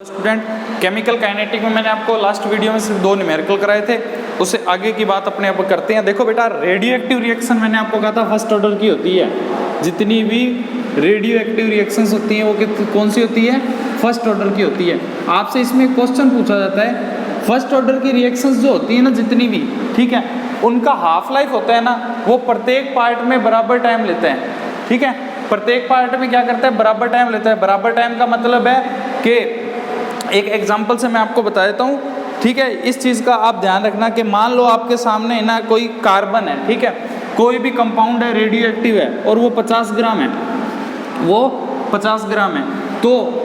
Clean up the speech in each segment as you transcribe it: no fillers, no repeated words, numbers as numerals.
Student chemical kinetic में मैंने आपको लास्ट वीडियो में सिर्फ 2 न्यूमेरिकल कराए थे, उससे आगे की बात अपने आप करते हैं। देखो बेटा, रेडियो एक्टिव रिएक्शन मैंने आपको कहा था फर्स्ट ऑर्डर की होती है। जितनी भी रेडियो एक्टिव रिएक्शंस होती हैं वो कौन सी होती है? फर्स्ट ऑर्डर की होती है। आपसे इसमें क्वेश्चन पूछा जाता है, फर्स्ट ऑर्डर की रिएक्शंस जो होती है ना जितनी भी, ठीक है, उनका हाफ लाइफ होता है ना, वो प्रत्येक पार्ट में बराबर टाइम लेते हैं। ठीक है, प्रत्येक पार्ट में क्या करता है? बराबर टाइम लेता है। बराबर टाइम का मतलब है कि एक एग्जांपल से मैं आपको बता देता हूँ। ठीक है, इस चीज़ का आप ध्यान रखना कि मान लो आपके सामने ना कोई कार्बन है, ठीक है, कोई भी कंपाउंड है, रेडियो एक्टिव है और वो 50 ग्राम है, वो 50 ग्राम है, तो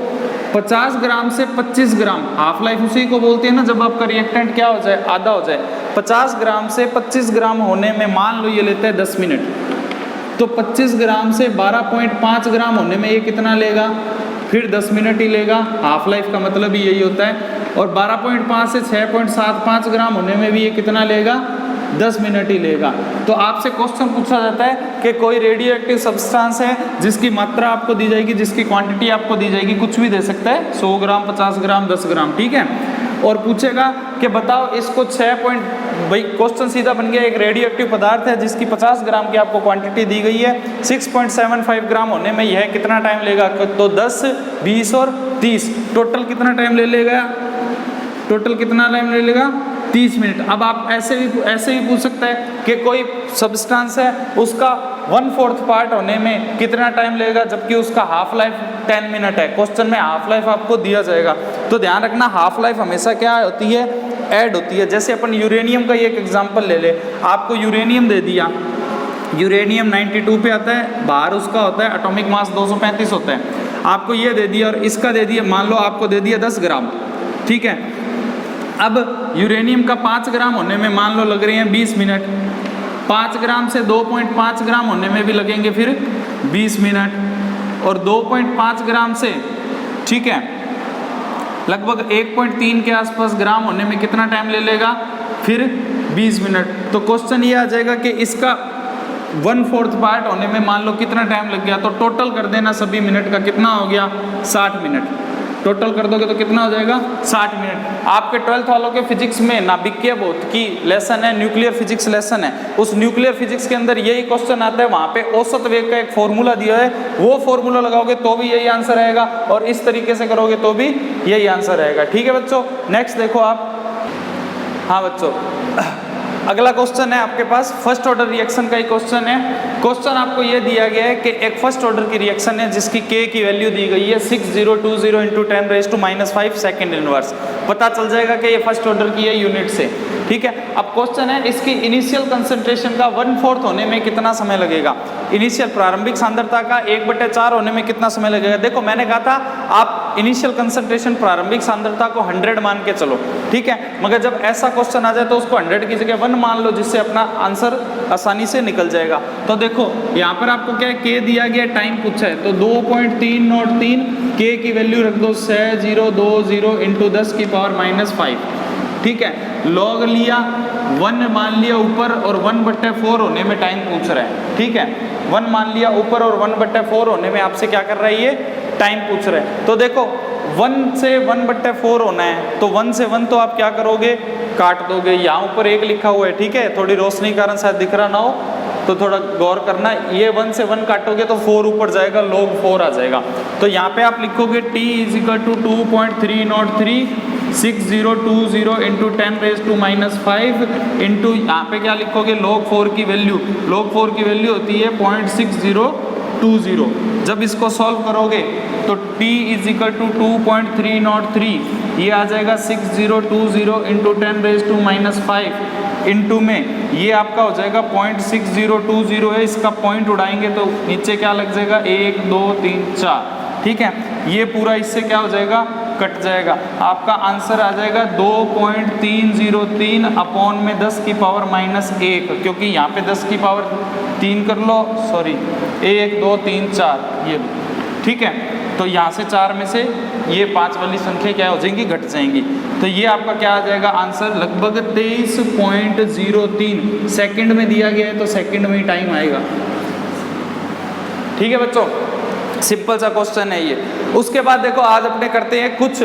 50 ग्राम से 25 ग्राम हाफ लाइफ उसी को बोलते हैं ना, जब आपका रिएक्टेंट क्या हो जाए? आधा हो जाए। 50 ग्राम से 25 ग्राम होने में मान लो ये लेता है 10 मिनट, तो 25 ग्राम से 12.5 ग्राम होने में ये कितना लेगा? फिर 10 मिनट ही लेगा। हाफ लाइफ का मतलब ही यही होता है। और 12.5 से 6.75 ग्राम होने में भी ये कितना लेगा? 10 मिनट ही लेगा। तो आपसे क्वेश्चन पूछा जाता है कि कोई रेडियो एक्टिव सब्सटेंस है जिसकी मात्रा आपको दी जाएगी, जिसकी क्वांटिटी आपको दी जाएगी, कुछ भी दे सकता है, 100 ग्राम, 50 ग्राम, 10 ग्राम, ठीक है, और पूछेगा कि बताओ इसको भाई क्वेश्चन सीधा बन गया, एक रेडियो एक्टिव पदार्थ है जिसकी 50 ग्राम की आपको क्वांटिटी दी गई है, 6.75 ग्राम होने में यह कितना टाइम लेगा? तो 10, 20 और 30, टोटल कितना टाइम ले लेगा? टोटल कितना टाइम ले लेगा? 30 मिनट। अब आप ऐसे भी पूछ सकते हैं कि कोई सब्सटेंस है उसका 1/4 पार्ट होने में कितना टाइम लगेगा, जबकि उसका हाफ लाइफ 10 मिनट है। क्वेश्चन में हाफ लाइफ आपको दिया जाएगा, तो ध्यान रखना हाफ लाइफ हमेशा क्या होती है? ऐड होती है। जैसे अपन यूरेनियम का एक एग्जांपल ले ले, आपको यूरेनियम दे दिया, यूरेनियम 92 पे आता है, बाहर उसका होता है एटॉमिक मास 235 होता है, आपको ये दे दिया और इसका दे दिया, मान लो आपको दे दिया 10 ग्राम, ठीक है। अब यूरेनियम का 5 ग्राम होने में मान लो लग रहे हैं 20 मिनट, 5 ग्राम से 2.5 ग्राम होने में भी लगेंगे फिर 20 मिनट, और 2.5 ग्राम से, ठीक है, लगभग 1.3 के आसपास ग्राम होने में कितना टाइम ले लेगा? फिर 20 मिनट। तो क्वेश्चन ये आ जाएगा कि इसका 1/4 पार्ट होने में मान लो कितना टाइम लग गया, तो टोटल कर देना सभी मिनट का, कितना हो गया? 60 मिनट। टोटल कर दोगे तो कितना हो जाएगा? 60 मिनट। आपके 12th वालों के फिजिक्स में नाभिकीय भौतिकी लेसन है, न्यूक्लियर फिजिक्स लेसन है, उस न्यूक्लियर फिजिक्स के अंदर यही क्वेश्चन आता है, वहाँ पे औसत वेग का एक फॉर्मूला दिया है, वो फॉर्मूला लगाओगे तो भी यही आंसर आएगा, और इस तरीके से करोगे तो भी यही आंसर आएगा। ठीक है बच्चों, नेक्स्ट देखो आप। हाँ बच्चों, अगला क्वेश्चन है आपके पास फर्स्ट ऑर्डर रिएक्शन का ही क्वेश्चन है। क्वेश्चन आपको ये दिया गया है कि एक फर्स्ट ऑर्डर की रिएक्शन है जिसकी K की वैल्यू दी गई है 6020 × 10⁻⁻⁵ सेकंड इनवर्स। पता चल जाएगा कि ये फर्स्ट ऑर्डर की है यूनिट से, ठीक है। अब क्वेश्चन है इसकी इनिशियल कंसंट्रेशन का 1/4 होने में कितना समय लगेगा? इनिशियल प्रारंभिक सांद्रता का 1/4 होने में कितना समय लगेगा? देखो मैंने कहा था आप इनिशियल कंसंट्रेशन प्रारंभिक सांद्रता को 100 मान के चलो, ठीक है, मगर जब ऐसा क्वेश्चन आ जाए तो उसको 100 की जगह 1 मान लो, जिससे अपना आंसर आसानी से निकल जाएगा। तो देखो यहाँ पर आपको क्या है, K दिया गया, टाइम पूछा है, तो 2.303 K की वैल्यू रख दो 6020 × 10⁻⁵, ठीक है। लॉग लिया, 1 मान लिया ऊपर, और 1/4 होने में टाइम पूछ रहा है, ठीक है, 1 मान लिया ऊपर और 1/4 होने में आपसे क्या कर रहा है? ये टाइम पूछ रहा है। तो देखो 1 से 1/4 होना है, तो 1 से 1 तो आप क्या करोगे? काट दोगे। यहाँ ऊपर 1 लिखा हुआ है, ठीक है, थोड़ी रोशनी के कारण शायद दिख रहा ना हो, तो थोड़ा गौर करना। ये 1 से 1 काटोगे तो 4 ऊपर जाएगा, log 4 आ जाएगा। तो यहाँ पे आप लिखोगे T = 2.303 6020 × 10⁻⁵ इंटू, यहाँ पे क्या लिखोगे? log 4 की वैल्यू, log 4 की वैल्यू होती है 0.6020। जब इसको सॉल्व करोगे तो T = 2.303, ये आ जाएगा 6020 × 10⁻⁵ इंटू में ये आपका हो जाएगा 0.6020 है, इसका पॉइंट उड़ाएंगे तो नीचे क्या लग जाएगा? 1 2 3 4, ठीक है, ये पूरा इससे क्या हो जाएगा? कट जाएगा। आपका आंसर आ जाएगा 2.303 अपॉन में 10⁻⁻1, क्योंकि यहाँ पे 10⁻3 कर लो, सॉरी 1 2 3 4 ये, ठीक है। तो यहाँ से 4 में से ये 5 वाली संख्या क्या हो जाएंगी? घट जाएंगी। तो ये आपका क्या आ जाएगा? आंसर लगभग 23.03 सेकंड में दिया गया है, तो सेकंड में ही टाइम आएगा। ठीक है बच्चों, सिंपल सा क्वेश्चन है ये। उसके बाद देखो आज अपने करते हैं कुछ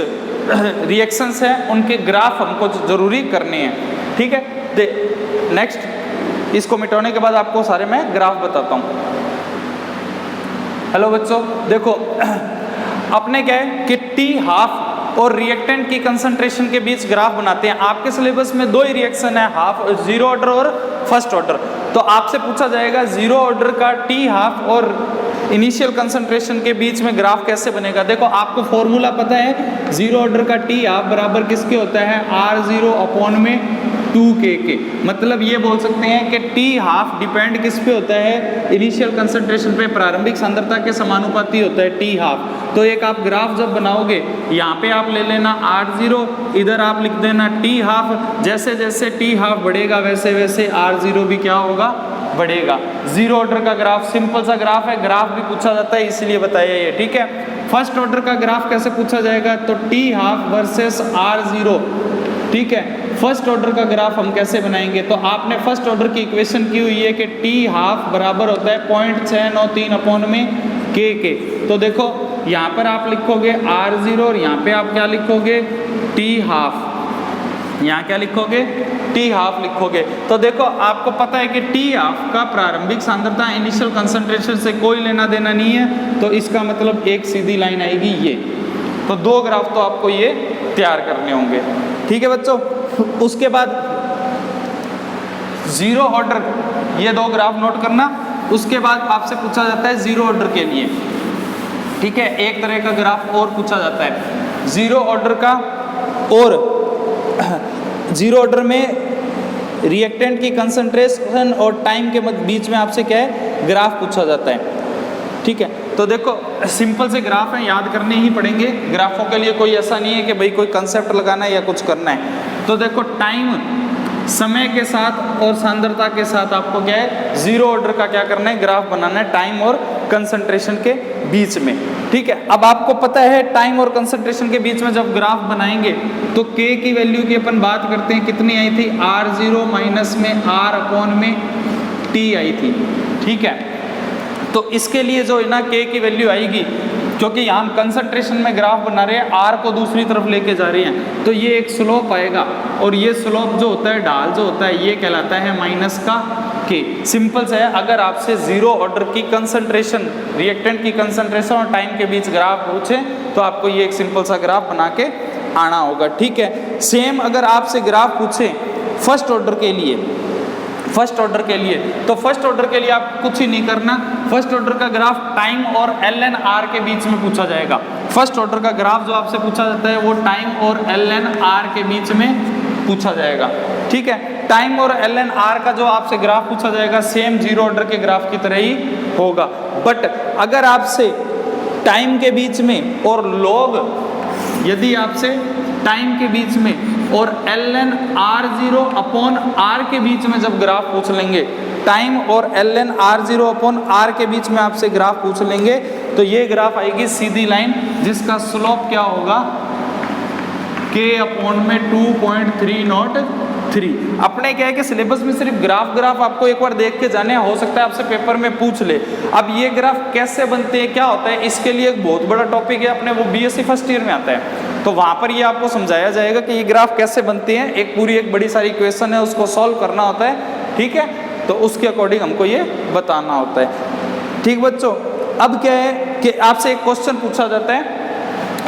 रिएक्शंस हैं उनके ग्राफ हमको जरूरी करने हैं, ठीक है। नेक्स्ट इसको मिटाने के बाद आपको सारे मैं ग्राफ बताता हूँ। हेलो बच्चों, देखो अपने क्या है कि टी हाफ और रिएक्टेंट की कंसंट्रेशन के बीच ग्राफ बनाते हैं। आपके सिलेबस में दो ही रिएक्शन है, हाफ जीरो ऑर्डर और फर्स्ट ऑर्डर। तो आपसे पूछा जाएगा जीरो ऑर्डर का टी हाफ और इनिशियल कंसंट्रेशन के बीच में ग्राफ कैसे बनेगा। देखो आपको फॉर्मूला पता है, जीरो ऑर्डर का टी हाफ बराबर किसके होता है, R0 अपॉन में 2K के। मतलब ये बोल सकते हैं कि टी हाफ डिपेंड किस पे होता है, इनिशियल कंसंट्रेशन पे, प्रारंभिक सांद्रता के समानुपाती होता है टी हाफ। तो एक आप ग्राफ जब बनाओगे, यहाँ पे आप ले लेना R0, इधर आप लिख देना टी हाफ। जैसे जैसे टी हाफ बढ़ेगा वैसे वैसे R0 भी क्या होगा, बढ़ेगा। जीरो ऑर्डर का ग्राफ सिंपल सा ग्राफ है, ग्राफ भी पूछा जाता है इसलिए बताया ये, ठीक है। फर्स्ट ऑर्डर का ग्राफ कैसे पूछा जाएगा, तो टी हाफ वर्सेस R0, ठीक है। फर्स्ट ऑर्डर का ग्राफ हम कैसे बनाएंगे, तो आपने फर्स्ट ऑर्डर की इक्वेशन की हुई है कि टी हाफ बराबर होता है 0.693 अपॉन में K के। तो देखो यहाँ पर आप लिखोगे R0 और यहाँ पे आप क्या लिखोगे, टी हाफ। यहाँ क्या लिखोगे, टी हाफ लिखोगे। तो देखो आपको पता है कि टी हाफ का प्रारंभिक सांद्रता इनिशियल कंसंट्रेशन से कोई लेना देना नहीं है, तो इसका मतलब एक सीधी लाइन आएगी ये। तो दो ग्राफ तो आपको ये तैयार करने होंगे, ठीक है बच्चों। उसके बाद जीरो ऑर्डर, ये दो ग्राफ नोट करना। उसके बाद आपसे पूछा जाता है जीरो ऑर्डर के लिए, ठीक है, एक तरह का ग्राफ और पूछा जाता है जीरो ऑर्डर का। और जीरो ऑर्डर में रिएक्टेंट की कंसंट्रेशन और टाइम के बीच में आपसे क्या है, ग्राफ पूछा जाता है, ठीक है। तो देखो सिंपल से ग्राफ है, याद करने ही पड़ेंगे। ग्राफों के लिए कोई ऐसा नहीं है कि भाई कोई कंसेप्ट लगाना है या कुछ करना है। तो देखो टाइम, समय के साथ और सांद्रता के साथ आपको क्या है, जीरो ऑर्डर का क्या करना है, ग्राफ बनाना है टाइम और कंसंट्रेशन के बीच में, ठीक है। अब आपको पता है टाइम और कंसंट्रेशन के बीच में जब ग्राफ बनाएंगे तो K की वैल्यू की अपन बात करते हैं, कितनी आई थी, R0 माइनस में R अपॉन में T आई थी, ठीक है। तो इसके लिए जो है ना K की वैल्यू आएगी, क्योंकि यहाँ हम कंसंट्रेशन में ग्राफ बना रहे हैं, R को दूसरी तरफ लेके जा रहे हैं, तो ये एक स्लोप आएगा। और ये स्लोप जो होता है, ढाल जो होता है, ये कहलाता है माइनस का K। सिंपल से है, अगर आपसे जीरो ऑर्डर की कंसंट्रेशन, रिएक्टेंट की कंसंट्रेशन और टाइम के बीच ग्राफ पूछे तो आपको ये एक सिंपल सा ग्राफ बना के आना होगा, ठीक है। सेम अगर आपसे ग्राफ पूछे फर्स्ट ऑर्डर के लिए, फर्स्ट ऑर्डर के लिए, तो फर्स्ट ऑर्डर के लिए आप कुछ ही नहीं करना। फर्स्ट ऑर्डर का ग्राफ टाइम और ln r के बीच में पूछा जाएगा। फर्स्ट ऑर्डर का ग्राफ जो आपसे पूछा जाता है वो टाइम और ln r के बीच में पूछा जाएगा, ठीक है। टाइम और ln r का जो आपसे ग्राफ पूछा जाएगा सेम जीरो ऑर्डर के ग्राफ की तरह ही होगा। बट अगर आपसे टाइम के बीच में और लॉग, यदि आपसे टाइम के बीच में और ln r0 अपॉन r के बीच में जब ग्राफ पूछ लेंगे, टाइम और ln r0 अपॉन r के बीच में आपसे ग्राफ पूछ लेंगे, तो ये ग्राफ आएगी सीधी लाइन जिसका स्लोप क्या होगा, k अपॉन में 2.303। अपने क्या है कि सिलेबस में सिर्फ ग्राफ आपको एक बार देख के जाने, हो सकता है आपसे पेपर में पूछ ले। अब ये ग्राफ कैसे बनते हैं, क्या होता है, इसके लिए एक बहुत बड़ा टॉपिक है, अपने वो BSc फर्स्ट ईयर में आता है, तो वहाँ पर ये आपको समझाया जाएगा कि ये ग्राफ कैसे बनते हैं। एक पूरी एक बड़ी सारी इक्वेशन है, उसको सॉल्व करना होता है, ठीक है। तो उसके अकॉर्डिंग हमको ये बताना होता है, ठीक बच्चों। अब क्या है कि आपसे एक क्वेश्चन पूछा जाता है,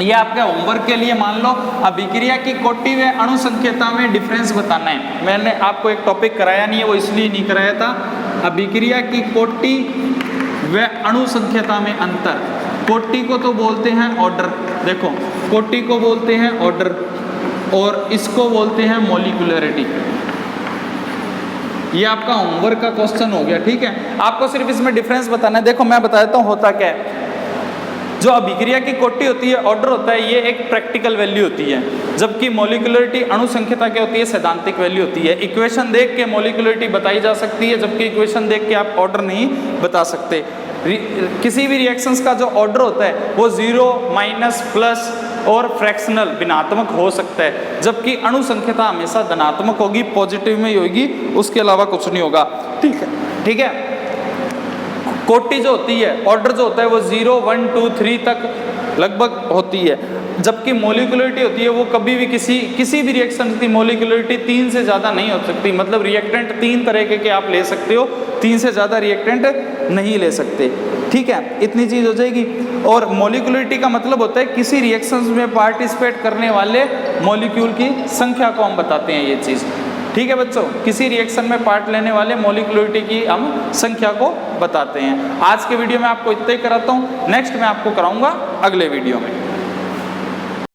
ये आपके होमवर्क के लिए, मान लो अभिक्रिया की कोटि व अणु संख्यता में डिफरेंस बताना है। मैंने आपको एक टॉपिक कराया नहीं है, वो इसलिए नहीं कराया था, अभिक्रिया की कोटि व अणु संख्यता में अंतर। कोटि को तो बोलते हैं ऑर्डर, देखो कोटि को बोलते हैं ऑर्डर और इसको बोलते हैं मॉलिक्यूलरिटी। ये आपका होमवर्क का क्वेश्चन हो गया, ठीक है। आपको सिर्फ इसमें डिफरेंस बताना है। देखो मैं बता देता हूँ होता क्या है। जो अभिक्रिया की कोटि होती है, ऑर्डर होता है, ये एक प्रैक्टिकल वैल्यू होती है, जबकि मॉलिक्यूलरिटी अणु संख्यता क्या होती है, सैद्धांतिक वैल्यू होती है। इक्वेशन देख के मॉलिक्यूलरिटी बताई जा सकती है, जबकि इक्वेशन देख के आप ऑर्डर नहीं बता सकते। किसी भी रिएक्शंस का जो ऑर्डर होता है वो 0, माइनस, प्लस और फ्रैक्शनल भिन्नात्मक हो सकता है, जबकि अणु संख्यता हमेशा धनात्मक होगी, पॉजिटिव में ही होगी, उसके अलावा कुछ नहीं होगा, ठीक है, ठीक है। कोटि जो होती है, ऑर्डर जो होता है वो 0, 1, 2, 3 तक लगभग होती है। जबकि मोलिकुलरिटी होती है वो कभी भी किसी भी रिएक्शन की मोलिकुलरिटी 3 से ज़्यादा नहीं हो सकती। मतलब रिएक्टेंट 3 तरह के आप ले सकते हो, 3 से ज़्यादा रिएक्टेंट नहीं ले सकते। ठीक है, इतनी चीज़ हो जाएगी। और मोलिकुलरिटी का मतलब होता है किसी रिएक्शंस में पार्टिसिपेट करने वाले मॉलिक्यूल की संख्या को हम बताते हैं ये चीज़। ठीक है बच्चों, किसी रिएक्शन में पार्ट लेने वाले मॉलिकुलरिटी की हम संख्या को बताते हैं। आज के वीडियो में आपको इतना ही कराता हूँ, नेक्स्ट मैं आपको कराऊंगा अगले वीडियो में।